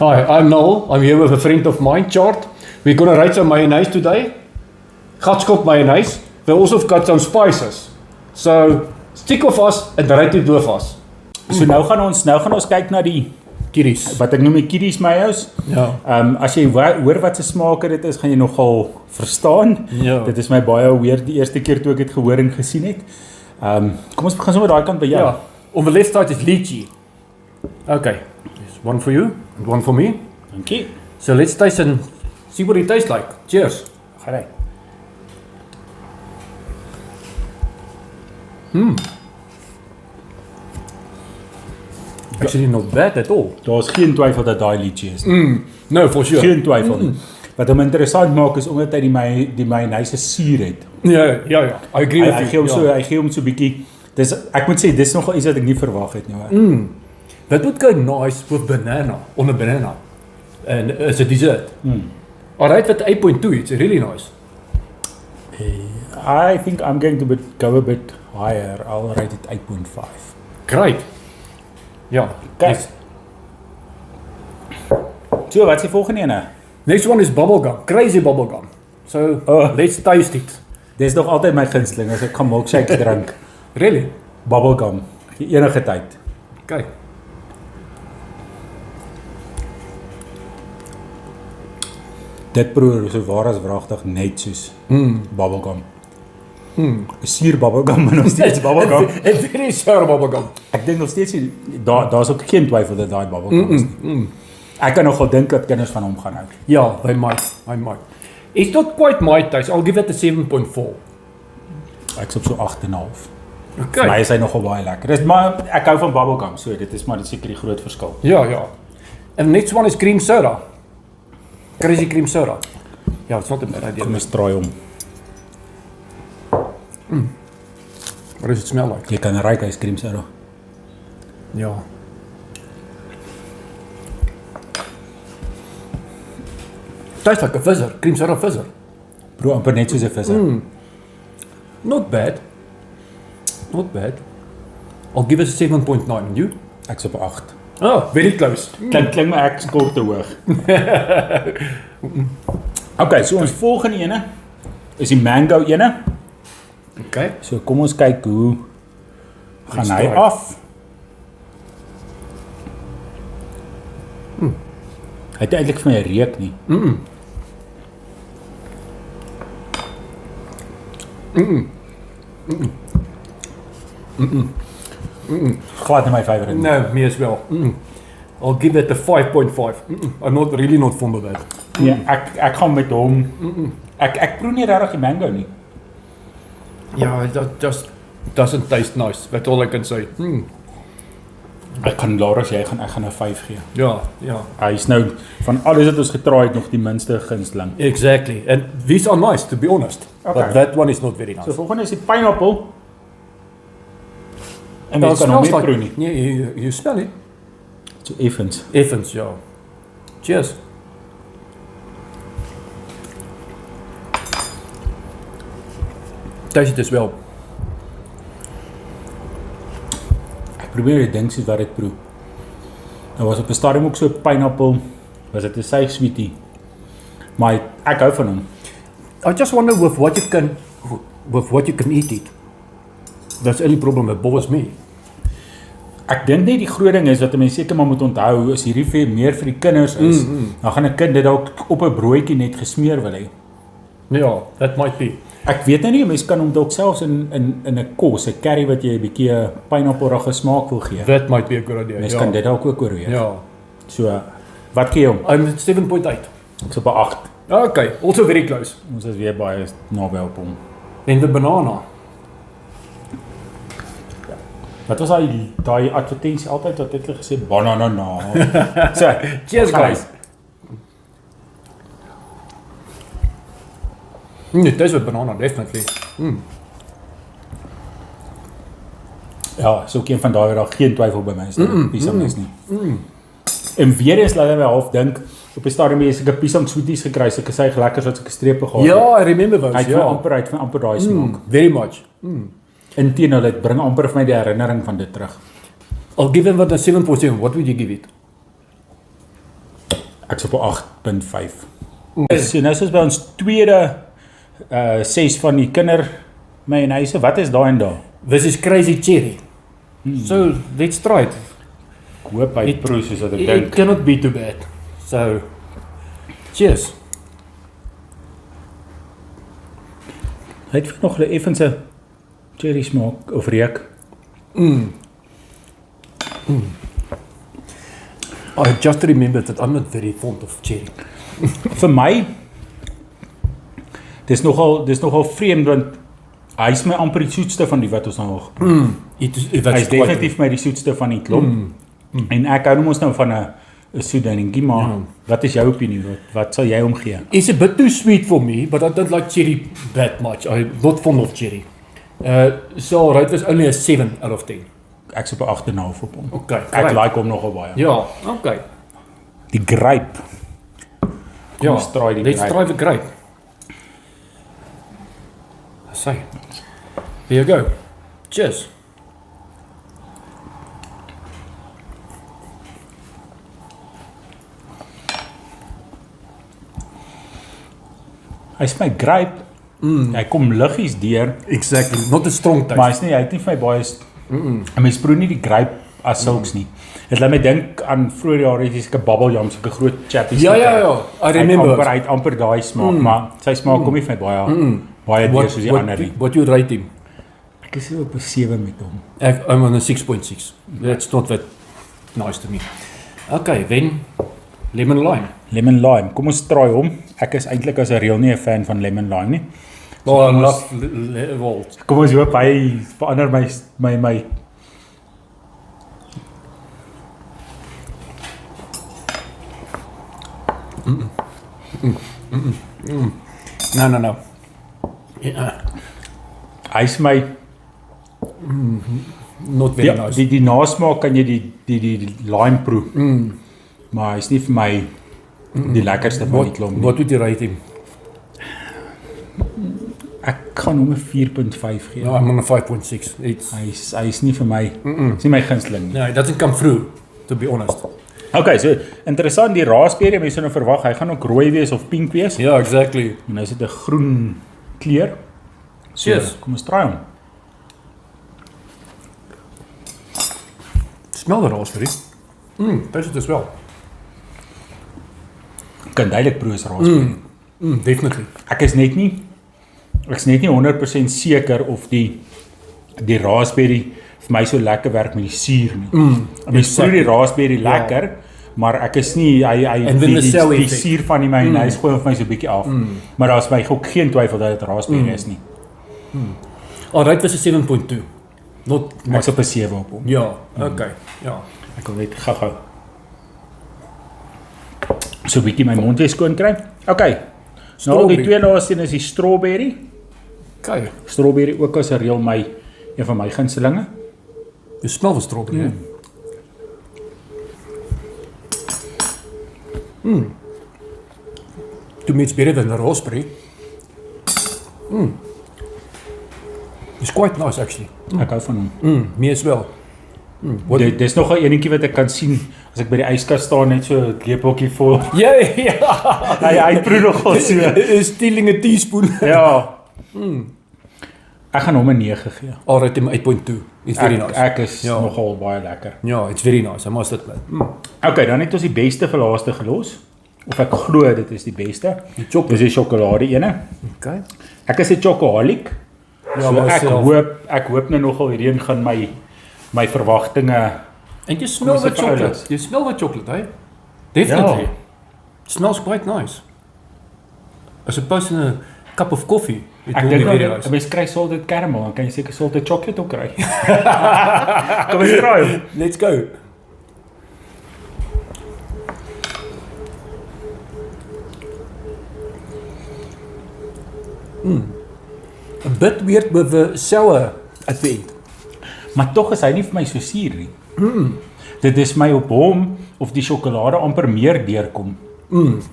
Hi, I'm Noel. I'm here with a friend of mine, Chart. We're going to write some mayonnaise today. Gatskop mayonnaise. We also got some spices. So, stick with us and write it with us. So nou gaan ons kyk na die Kiddies. wat ek noem die kiddies mayos. Ja. As jy hoor wat se smaak dit is, gaan jy nogal verstaan. Ja. Dit is my baie weird die eerste keer toe ek dit gehoor en gesien het. Kom ons begin sommer daai kant by jou. Yeah. On the left side is lychee. Okay. There's one for you and one for me. Dankie. So let's taste and see what it tastes like. Cheers. Gaan hy. Actually not bad at all. Daar's geen twyfel dat daai lychee is. No, for sure. Geen twyfel nie. Wat hom interessant maak is omdat hy die mayonnaise suur het. Yeah. I agree with Hy you. gee hom so, hy gee hom so bietjie. Dis ek moet sê dis nogal iets wat ek nie verwag het nie hoor. That would go nice with banana, on a banana. And as a dessert. Alright, with 8.2, it's really nice. I think I'm going to go a bit higher. I'll rate it 8.5. Great. Yeah. Okay. Yes. So, wat is die volgende ene? Next one is bubblegum. Crazy bubblegum. So, let's taste it. Dis nog altyd my gunsteling as ek gaan milkshake drink. Really? Bubblegum. Enige tyd. Okay. Dit proe so waar as wragtig net soos bubblegum. Suur bubblegum, maar nog steeds bubblegum. It's very sour bubblegum. Ek dink nog steeds daar's ook geen twyfel dat daai bubblegum is. Ek kan nogal dink dat kinders van hom gaan hou. Yeah, they might. It's not quite my taste. I'll give it a 7.4. Ek's op so 8.5. Okay. Maar hy is nogal baie lekker. Dis maar ek hou van bubblegum, so dit is maar seker die groot verskil. Yeah. And the next one is cream soda. Crazy cream soda. Yeah, it's not a bad idea. Kom ons probeer hom. What does it smell like? Jy kan ruik hy cream soda. Yeah. Tastes like a fizzer. Cream soda fizzer. Proe amper net soos 'n visser. Not bad. I'll give it a 7.9. And you? Ek's op 8. Oh, very close. Klink my ek skop te hoog. Okay, so ons volgende ene is die mango ene. Okay. So kom ons kyk hoe gaan hy start. af. Hy het eintlik vir my reuk nie. Glad nie my favourite nie. No, me as well. I'll give it a 5.5. I'm really not fond of that. Nee, ek gaan met hom. Ek proe nie regtig die mango nie. Yeah, it just doesn't taste nice. That's all I can say. Ek kan later as jy ek gaan 'n 5 gee. Yeah. Hy is nou van alles wat ons getraai het nog die minste gunsteling. Exactly. And these are nice, to be honest. Okay. But that one is not very nice. So volgende is die pineapple. En Well, mens it kan hom smells nie proe like... nie. Yeah, you smell it. So effens. Effens, yeah. Cheers. Taste it as well. Ek probeer die ding soos wat ek proe. Nou was op 'n stadium ook so pineapple, was dit 'n suig sweetie. Maar ek hou van hom. I just wonder with what you can eat it. That's the only problem that bothers me. Ek dink net die groot ding is wat mense seker maar moet onthou, is hierdie meer vir die kinders is. Dan gaan 'n kind dit dalk op 'n broodjie net gesmeer wil hê. Yeah, that might be. Ek weet nou nie, mense kan hom dalk selfs in 'n kos, 'n curry wat jy 'n bietjie pineapple-rige smaak wil gee. That might be a good idea. Mense kan dit dalk ook oorweeg. Yeah. So, wat gee jy hom? I'm 7.8. Ek's op 'n 8. Okay, also very close. Ons is weer baie naby op hom. And the banana. Wat was daai advertensie altyd wat het hulle gesê banana na. So, Cheers guys. It tastes with banana, definitely. Ja, so een van daai wat geen twyfel by my is, piesang is nie. En weer eens laat my half dink, op 'n stadium het ek 'n piesang sweeties gekry, sulke suig lekkers wat sulke strepe gehad het. Ja, I remember those. Hy het amper daai smaak. Very much. Inteendeel, dit bring amper vir my die herinnering van dit terug. I'll give him what a 7.7. What would you give it? Ek's op 'n 8.5. So nou is ons by ons tweede 6 van die kindermayonaise. Wat is daai en daar? This is crazy cherry. So, let's try it. Ek hoop hy proe soos wat ek It dink. cannot be too bad. So, cheers. Hy het vir nog 'n effense cherry smaak of reuk. I just remembered that I'm not very fond of cherry. Vir my dis nogal vreemd want hy is my amper die soetste van die wat ons nou al Hy Hy is definitief my die soetste van die klomp. En ek hou mos nou van 'n soet dingetjie, maar wat is jou opinie? Wat sal jy omgee? It's a bit too sweet for me, but I don't like cherry that much. I'm not fond of cherry. So right was only a 7 out of 10. Ek's op 'n 8.5 op hom. Okay, Ek great. like hom nogal baie. Ja, okay. Die grape. Kom Ja, ons try die let's grape. try the grape. Say. Here you go. Cheers. Hy's my grape. Hy kom liggies deur, Exactly. Not a strong taste. maar hy het nie vir my baie mens proe nie die grape as sulks nie. Dit laat my dink aan vroeër jare het jy seker bubble yum, sulke groot chappies. Ja, ja, ja. I remember. Hy het amper daai smaak, maar sy smaak kom nie vir my baie deur soos die ander nie. What you rate him? Ek is op 'n 7 met hom. I'm on a 6.6. That's not that nice to me. Okay, then lemon lime. Lemon lime. Kom ons try hom. Ek is eintlik as 'n reël nie 'n fan van lemon lime nie. Oh, I kom ons- love Walt. Kom ons hoop hy verander my No. Yeah, hy's my not very nice. die nasmaak kan jy die lime proe. Maar hy's nie vir my die lekkerste van die klomp nie. What would you rate him? Ek gaan hom 'n 4.5 gee. No, I'm on a 5.6. It's Hy's nie vir my is nie my gunsteling nie. no, it doesn't come through, to be honest. Okay, so interessant die raspberry, mense sou nou verwag hy gaan ook rooi wees of pink wees. Yeah, exactly. En hy het 'n groen kleur. So, Cheers. kom ons try hom. Smell the raspberry. Taste it as well. Kan duidelik proe is raspberry. Definitely. Ek's net nie 100% seker of die raspberry vir my so lekker werk met die suur nie. Mens proe die raspberry lekker, maar ek is nie En then the cell die effect. suur van die mayonnaise gooi vir my so 'n bietjie af. Maar daar's my ook geen twyfel dat dit raspberry is nie. Alright, was a 7.2. Not Ek's much. op 'n 7 op hom. Ja, okay. Ja. Ek wil net gou so 'n bietjie my mond weer skoon kry. Okay. Nou die Strawberry. twee laaste een is die strawberry. Okay. Strawberry ook as 'n reël een van my gunstelinge. The smell of strawberry. eh? To me, it's better than the raspberry. It's quite nice, actually. Ek hou van hom. Me as well. What? Dis nog 'n enetjie wat ek kan sien as ek by die yskas staan net so 'n lepeltjie vol. Yeah, yeah. Hy proe nogal so. Stealing a teaspoon. Ja. Ek gaan hom 'n 9 gee. Alright, him 8.2. It's very nice. Ek is Ja. nogal baie lekker. Ja, it's very nice. I must admit. Okay, dan het ons die beste vir laaste gelos. Of ek glo dit is die beste. Die chocolate. Dis die sjokolade ene. Okay. Ek is 'n chocoholic. Ja, So ek hoop nou nogal hierdie een gaan my verwagtinge. And you smell Kom the ons sê vir chocolate. ouens. You smell the chocolate, eh? Definitely. Ja. It smells quite nice. As opposed to a cup of coffee. It Ek will dink be very nou nice. mens kry salted caramel, dan kan jy seker salted chocolate ook kry. Kom ons proe. Let's go. A bit weird with the sour at the end. Maar tog is hy nie vir my so suur nie. Dit is my op hom of die sjokolade amper meer deurkom.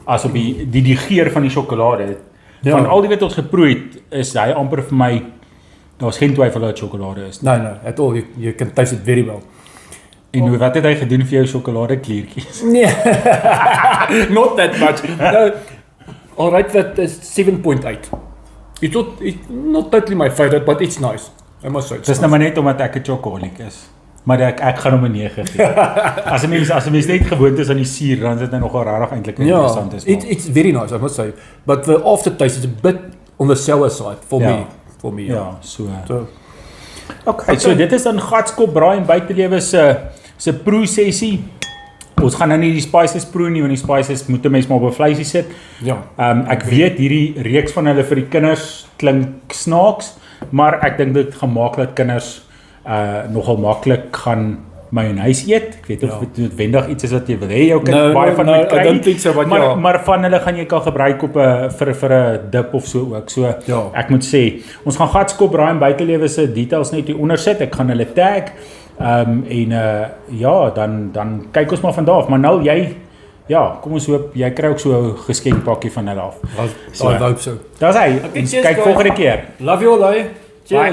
As op die geur van die sjokolade. Ja. Van al die wat ons geproe het, is hy amper vir my daar's geen twyfel dat dit sjokolade is nie. No, at all. You can taste it very well. En wat het hy gedoen vir jou sjokoladekliertjies? Nee. Not that much. No. All right, that is 7.8. It's not totally my favorite, but it's nice. I must say. Dis nou maar net omdat ek 'n chocoholic is. Maar ek gaan hom 'n 9 gee. As 'n mens net gewoond is aan die suur, dan is dit nou nogal regtig eintlik interessant is. It's very nice, I must say. But the aftertaste is a bit on the sour side for me. Ja, so. Okay, so dit is dan Gatskop Braai en Buitelewe se proe sessie. Ons gaan nou nie die spices proe nie, want die spices moet 'n mens maar op 'n vleisie sit. Ja. Ek weet hierdie reeks van hulle vir die kinders klink snaaks, maar ek dink dit gaan maak dat kinders nogal maklik gaan mayonaise eet. Ek weet of dit noodwendig iets is wat jy wil hê jou kind baie van moet kry. I don't think so, maar van hulle gaan jy kan gebruik op vir 'n dip of so ook. So ek moet sê, ons gaan Gatskop Braai en Buitelewe se details net hier onder sit. Ek gaan hulle tag. Dan kyk ons maar van daar af. Maar nou kom ons hoop jy kry ook so 'n geskenkpakkie van hulle af. I hope so. Daar's hy. Okay, Kyk volgende keer. Love you all, Cheers. Bye.